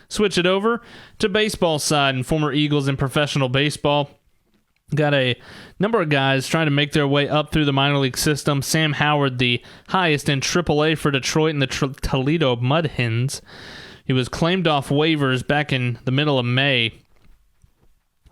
switch it over to baseball side and former Eagles in professional baseball. Got a number of guys trying to make their way up through the minor league system. Sam Howard, the highest in AAA for Detroit and the Toledo Mud Hens. He was claimed off waivers back in the middle of May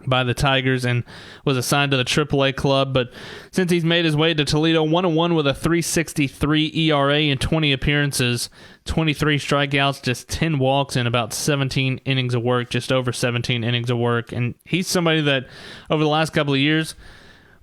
by the Tigers and was assigned to the AAA club, but since he's made his way to Toledo, 1-1 with a 3.63 ERA in 20 appearances, 23 strikeouts, just 10 walks, and about 17 innings of work, just over 17 innings of work. And he's somebody that over the last couple of years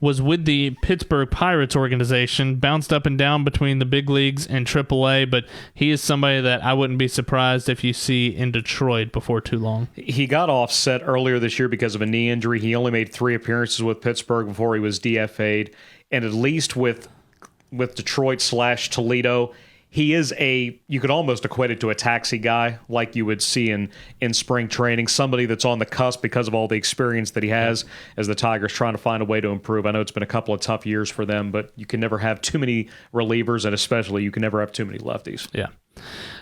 was with the Pittsburgh Pirates organization, bounced up and down between the big leagues and AAA, but he is somebody that I wouldn't be surprised if you see in Detroit before too long. He got offset earlier this year because of a knee injury. He only made 3 appearances with Pittsburgh before he was DFA'd, and at least with Detroit/Toledo, he is you could almost equate it to a taxi guy like you would see in spring training, somebody that's on the cusp because of all the experience that he has as the Tigers trying to find a way to improve. I know it's been a couple of tough years for them, but you can never have too many relievers, and especially you can never have too many lefties. Yeah.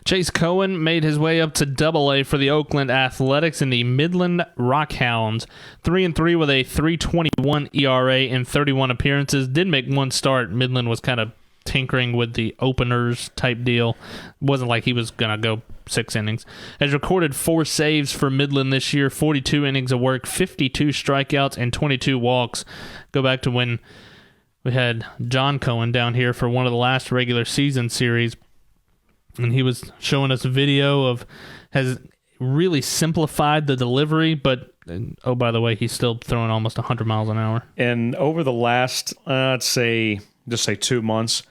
Chase Cohen made his way up to Double-A for the Oakland Athletics in the Midland Rockhounds. 3-3 with a 3.21 ERA in 31 appearances. Did make one start. Midland was kind of tinkering with the openers type deal. It wasn't like he was going to go 6 innings. Has recorded 4 saves for Midland this year, 42 innings of work, 52 strikeouts, and 22 walks. Go back to when we had John Cohen down here for one of the last regular season series, and he was showing us a video of, has really simplified the delivery, but oh, by the way, he's still throwing almost 100 miles an hour. And over the last, just say 2 months,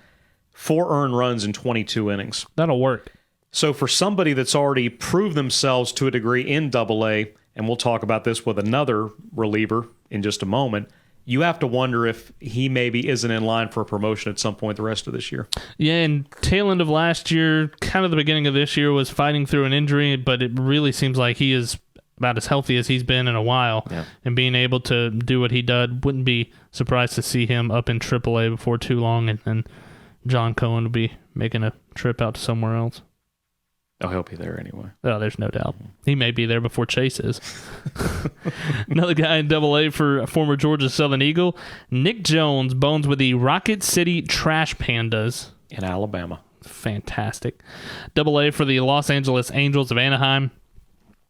4 earned runs in 22 innings. That'll work. So for somebody that's already proved themselves to a degree in Double-A, and we'll talk about this with another reliever in just a moment, you have to wonder if he maybe isn't in line for a promotion at some point the rest of this year. Yeah, and tail end of last year, kind of the beginning of this year, was fighting through an injury, but it really seems like he is about as healthy as he's been in a while. Yeah. And being able to do what he did, wouldn't be surprised to see him up in AAA before too long, and John Cohen will be making a trip out to somewhere else. Oh, he'll be there anyway. Oh, there's no doubt. He may be there before Chase is. Another guy in Double-A for former Georgia Southern Eagle, Nick Jones, bones with the Rocket City Trash Pandas. In Alabama. Fantastic. Double-A for the Los Angeles Angels of Anaheim.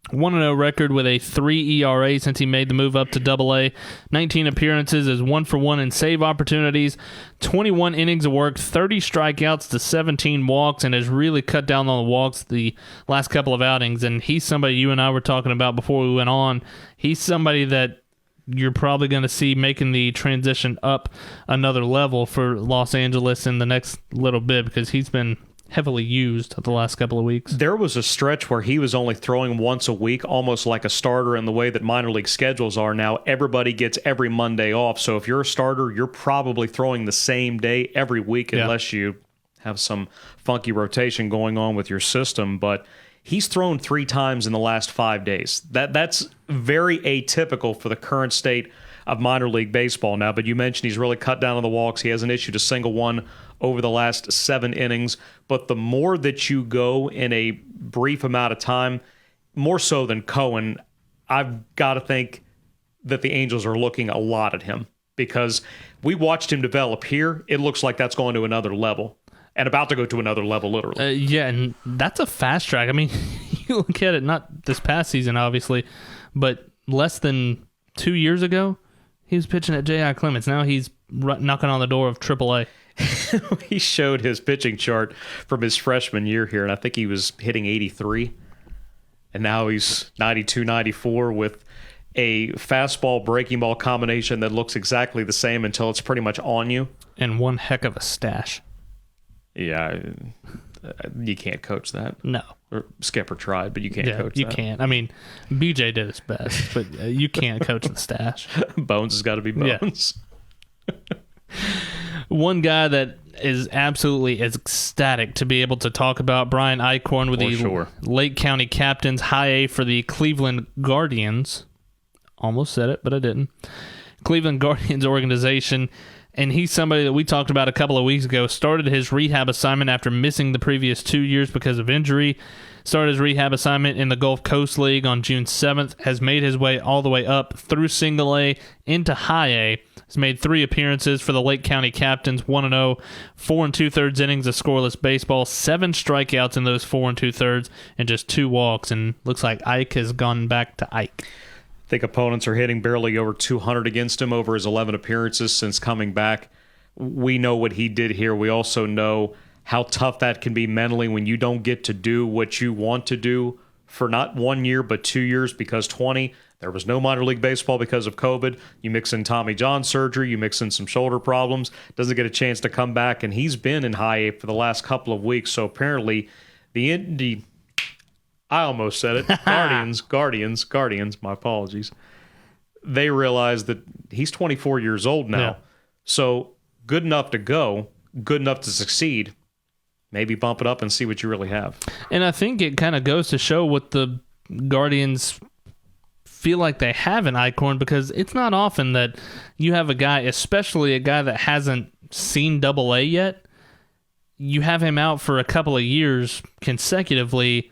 1-0 record with a 3 ERA since he made the move up to Double-A. 19 appearances, is 1-for-1 in save opportunities, 21 innings of work, 30 strikeouts to 17 walks, and has really cut down on the walks the last couple of outings. And he's somebody you and I were talking about before we went on. He's somebody that you're probably going to see making the transition up another level for Los Angeles in the next little bit, because he's been heavily used the last couple of weeks. There was a stretch where he was only throwing once a week, almost like a starter in the way that minor league schedules are now. Everybody gets every Monday off. So if you're a starter, you're probably throwing the same day every week unless you have some funky rotation going on with your system. But he's thrown 3 times in the last 5 days. That's very atypical for the current state of minor league baseball now. But you mentioned he's really cut down on the walks. He hasn't issued a single one over the last 7 innings. But the more that you go in a brief amount of time, more so than Cohen, I've got to think that the Angels are looking a lot at him, because we watched him develop here. It looks like that's going to another level, and about to go to another level, literally. Yeah, and that's a fast track. I mean, you look at it, not this past season, obviously, but less than 2 years ago, he was pitching at J.I. Clements. Now he's knocking on the door of AAA. He showed his pitching chart from his freshman year here, and I think he was hitting 83. And now he's 92, 94 with a fastball breaking ball combination that looks exactly the same until it's pretty much on you. And one heck of a stash. Yeah, you can't coach that. No. Or Skipper tried, but you can't coach that. You can't. I mean, BJ did his best, but you can't coach the stash. Bones has got to be Bones. Yeah. One guy that is absolutely ecstatic to be able to talk about, Brian Eichhorn with the Lake County Captains, High A for the Cleveland Guardians. Almost said it, but I didn't. Cleveland Guardians organization. And he's somebody that we talked about a couple of weeks ago. Started his rehab assignment after missing the previous 2 years because of injury. Started his rehab assignment in the Gulf Coast League on June 7th. Has made his way all the way up through Single A into High A. Has made 3 appearances for the Lake County Captains, 1-0, 4 2/3 innings of scoreless baseball, 7 strikeouts in those 4 2/3, and just 2 walks. And looks like Ike has gone back to Ike. I think opponents are hitting barely over 200 against him over his 11 appearances since coming back. We know what he did here. We also know how tough that can be mentally when you don't get to do what you want to do for not 1 year but 2 years, because there was no minor league baseball because of COVID. You mix in Tommy John surgery, you mix in some shoulder problems, doesn't get a chance to come back, and he's been in High A for the last couple of weeks. So apparently the I almost said it. Guardians, my apologies. They realize that he's 24 years old now. Yeah. So good enough to go, good enough to succeed. Maybe bump it up and see what you really have. And I think it kind of goes to show what the Guardians feel like they have in Eichhorn, because it's not often that you have a guy, especially a guy that hasn't seen Double A yet, you have him out for a couple of years consecutively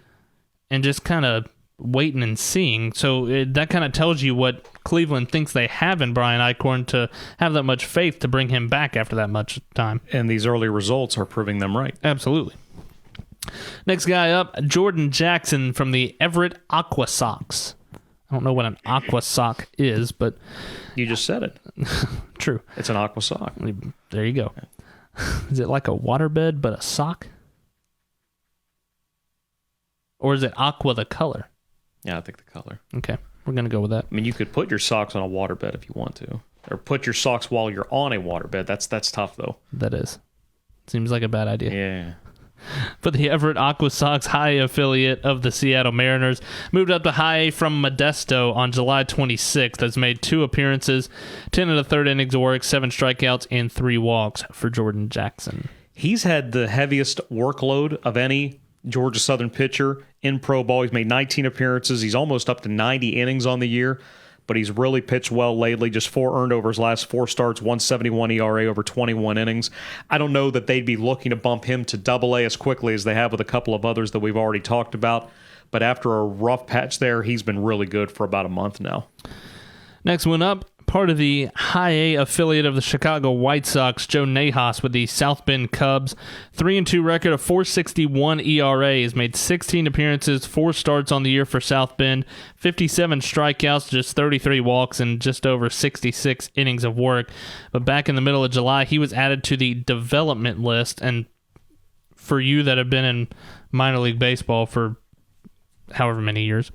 and just kind of waiting and seeing. So that kind of tells you what Cleveland thinks they have in Brian Eichhorn to have that much faith to bring him back after that much time. And these early results are proving them right. Absolutely. Next guy up, Jordan Jackson from the Everett Aqua Sox. I don't know what an aqua sock is, but... You just said it. True. It's an aqua sock. There you go. Is it like a waterbed but a sock? Or is it aqua the color? Yeah, I think the color. Okay, we're going to go with that. I mean, you could put your socks on a waterbed if you want to. Or put your socks while you're on a waterbed. That's tough, though. That is. Seems like a bad idea. Yeah. But the Everett Aqua Sox, High A affiliate of the Seattle Mariners, moved up to High A from Modesto on July 26th. Has made 2 appearances, 10 1/3 innings of work, 7 strikeouts, and 3 walks for Jordan Jackson. He's had the heaviest workload of any Georgia Southern pitcher in pro ball. He's made 19 appearances. He's almost up to 90 innings on the year, but he's really pitched well lately. Just 4 earned over his last 4 starts, 1.71 ERA over 21 innings. I don't know that they'd be looking to bump him to Double A as quickly as they have with a couple of others that we've already talked about, but after a rough patch there, he's been really good for about a month now. Next one up, part of the High A affiliate of the Chicago White Sox, Joe Najas with the South Bend Cubs. 3-2 record, of 4.61 ERA. Has made 16 appearances, 4 starts on the year for South Bend, 57 strikeouts, just 33 walks, and just over 66 innings of work. But back in the middle of July, he was added to the development list. And for you that have been in minor league baseball for however many years,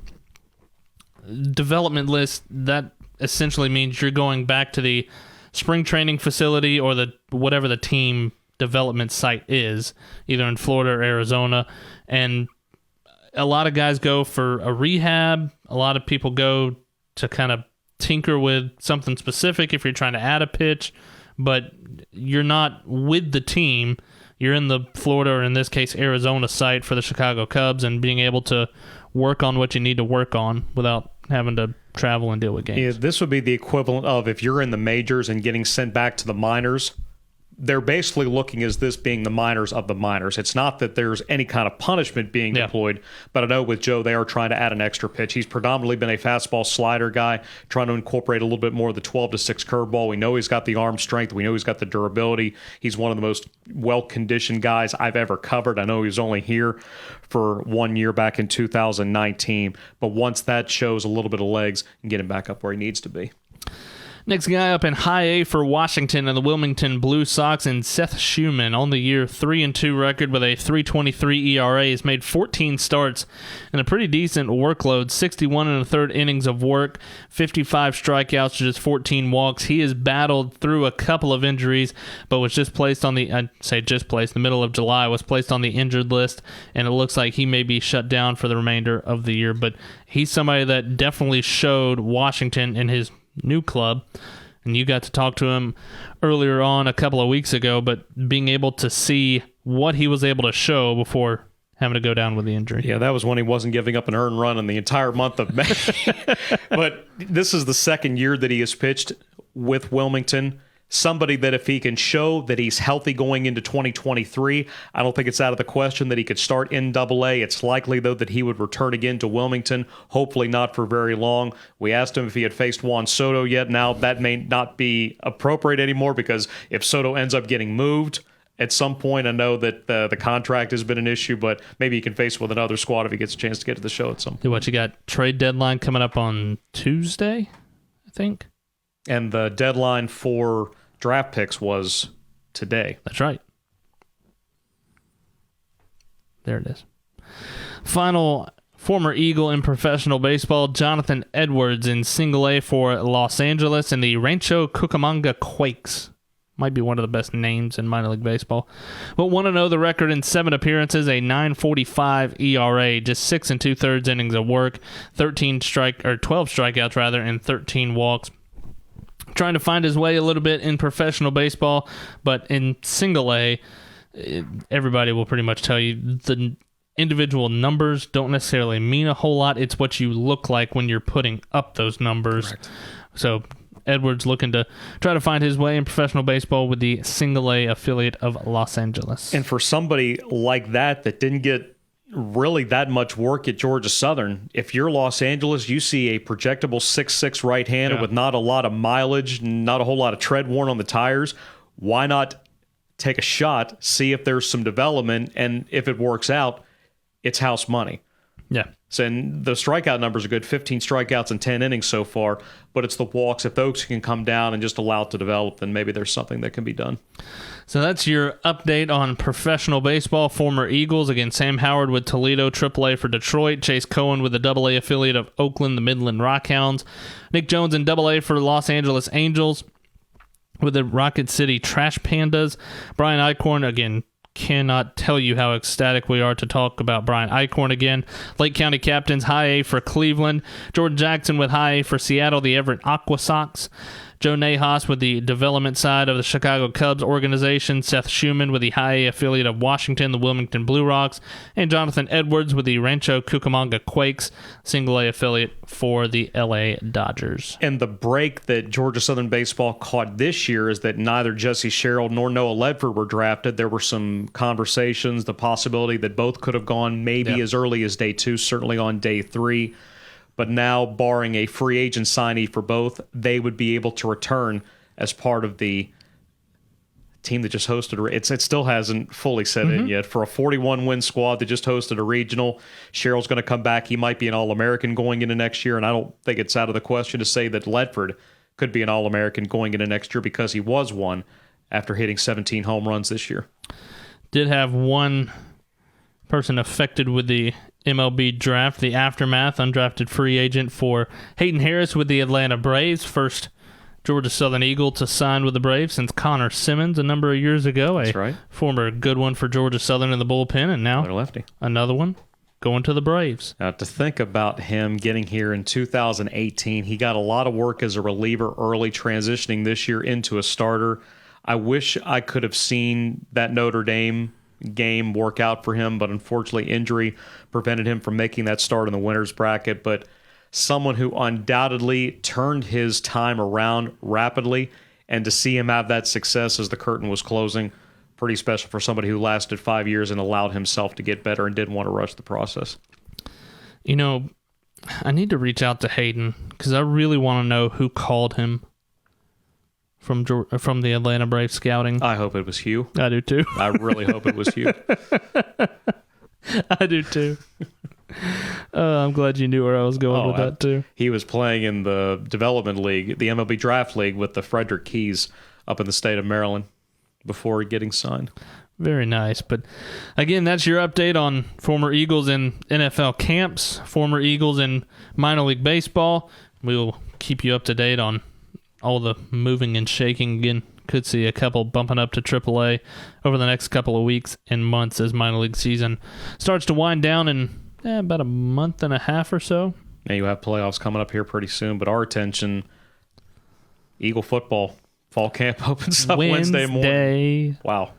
development list, that essentially means you're going back to the spring training facility or the whatever the team development site is, either in Florida or Arizona. And a lot of guys go for a rehab. A lot of people go to kind of tinker with something specific if you're trying to add a pitch, but you're not with the team. You're in the Florida, or in this case Arizona site for the Chicago Cubs, and being able to work on what you need to work on without having to travel and deal with games. Yeah, this would be the equivalent of if you're in the majors and getting sent back to the minors. They're basically looking as this being the minors of the minors. It's not that there's any kind of punishment being deployed, but I know with Joe, they are trying to add an extra pitch. He's predominantly been a fastball slider guy, trying to incorporate a little bit more of the 12-6 curveball. We know he's got the arm strength. We know he's got the durability. He's one of the most well-conditioned guys I've ever covered. I know he was only here for 1 year back in 2019, but once that shows a little bit of legs, and get him back up where he needs to be. Next guy up in High A for Washington and the Wilmington Blue Sox, and Seth Schuman on the year, 3-2 record with a 3.23 ERA. Has made 14 starts and a pretty decent workload, 61 1/3 innings of work, 55 strikeouts, just 14 walks. He has battled through a couple of injuries, but was just placed on the, the middle of July, was placed on the injured list, and it looks like he may be shut down for the remainder of the year. But he's somebody that definitely showed Washington in his new club, and you got to talk to him earlier on a couple of weeks ago, but being able to see what he was able to show before having to go down with the injury. Yeah, that was when he wasn't giving up an earned run in the entire month of May. But this is the second year that he has pitched with Wilmington. somebody that if he can show that he's healthy going into 2023, I don't think it's out of the question that he could start in Double-A. It's likely, though, that he would return again to Wilmington, hopefully not for very long. We asked him if he had faced Juan Soto yet. Now, that may not be appropriate anymore because if Soto ends up getting moved at some point, I know that the contract has been an issue, but maybe he can face with another squad if he gets a chance to get to the show at some point. What, you got trade deadline coming up on Tuesday, I think? And the deadline for draft picks was today. That's right. There it is. Final former Eagle in professional baseball, Jonathan Edwards in Single-A for Los Angeles and the Rancho Cucamonga Quakes. Might be one of the best names in minor league baseball. But want to know the record in 7 appearances, a 9.45 ERA, just 6 2/3 innings of work, 12 strikeouts rather, and 13 walks. Trying to find his way a little bit in professional baseball, but in Single-A, everybody will pretty much tell you the individual numbers don't necessarily mean a whole lot. It's what you look like when you're putting up those numbers. Correct. So Edwards looking to try to find his way in professional baseball with the Single-A affiliate of Los Angeles. And for somebody like that didn't get really that much work at Georgia Southern, if you're Los Angeles, you see a projectable 6'6" right-hander with not a lot of mileage, not a whole lot of tread worn on the tires. Why not take a shot, see if there's some development, and if it works out, it's house money. Yeah. So, and the strikeout numbers are good, 15 strikeouts in 10 innings so far, but it's the walks. If those can come down and just allow it to develop, then maybe there's something that can be done. So that's your update on professional baseball. Former Eagles, again, Sam Howard with Toledo, AAA for Detroit. Chase Cohen with the AA affiliate of Oakland, the Midland Rockhounds. Nick Jones in AA for Los Angeles Angels with the Rocket City Trash Pandas. Brian Eichhorn, again, cannot tell you how ecstatic we are to talk about Brian Eichhorn again. Lake County Captains, High A for Cleveland. Jordan Jackson with High A for Seattle, the Everett Aqua Sox. Joe Najas with the development side of the Chicago Cubs organization. Seth Schuman with the High A affiliate of Washington, the Wilmington Blue Rocks. And Jonathan Edwards with the Rancho Cucamonga Quakes, Single-A affiliate for the LA Dodgers. And the break that Georgia Southern baseball caught this year is that neither Jesse Sherrill nor Noah Ledford were drafted. There were some conversations, the possibility that both could have gone maybe as early as day 2, certainly on day 3. But now, barring a free agent signee for both, they would be able to return as part of the team that just hosted. It still hasn't fully set in yet. For a 41-win squad that just hosted a regional, Sherrill's going to come back. He might be an All-American going into next year, and I don't think it's out of the question to say that Ledford could be an All-American going into next year because he was one after hitting 17 home runs this year. Did have one person affected with the MLB draft, the aftermath, undrafted free agent for Hayden Harris with the Atlanta Braves, first Georgia Southern Eagle to sign with the Braves since Connor Simmons a number of years ago. That's right. Former good one for Georgia Southern in the bullpen, and now lefty. Another one going to the Braves. Now, to think about him getting here in 2018, he got a lot of work as a reliever early, transitioning this year into a starter. I wish I could have seen that Notre Dame game work out for him, but unfortunately injury prevented him from making that start in the winner's bracket. But someone who undoubtedly turned his time around rapidly, and to see him have that success as the curtain was closing, pretty special for somebody who lasted 5 years and allowed himself to get better and didn't want to rush the process. You know, I need to reach out to Hayden because I really want to know who called him from the Atlanta Braves scouting. I hope it was Hugh. I do too. I really hope it was Hugh. I do too. I'm glad you knew where I was going with that too. He was playing in the development league, the MLB draft league with the Frederick Keys up in the state of Maryland before getting signed. Very nice. But again, that's your update on former Eagles in NFL camps, former Eagles in minor league baseball. We will keep you up to date on all the moving and shaking. Again, could see a couple bumping up to AAA over the next couple of weeks and months as minor league season starts to wind down in about a month and a half or so. Now you have playoffs coming up here pretty soon, but our attention, Eagle football, fall camp opens up Wednesday morning. Wednesday. Wow.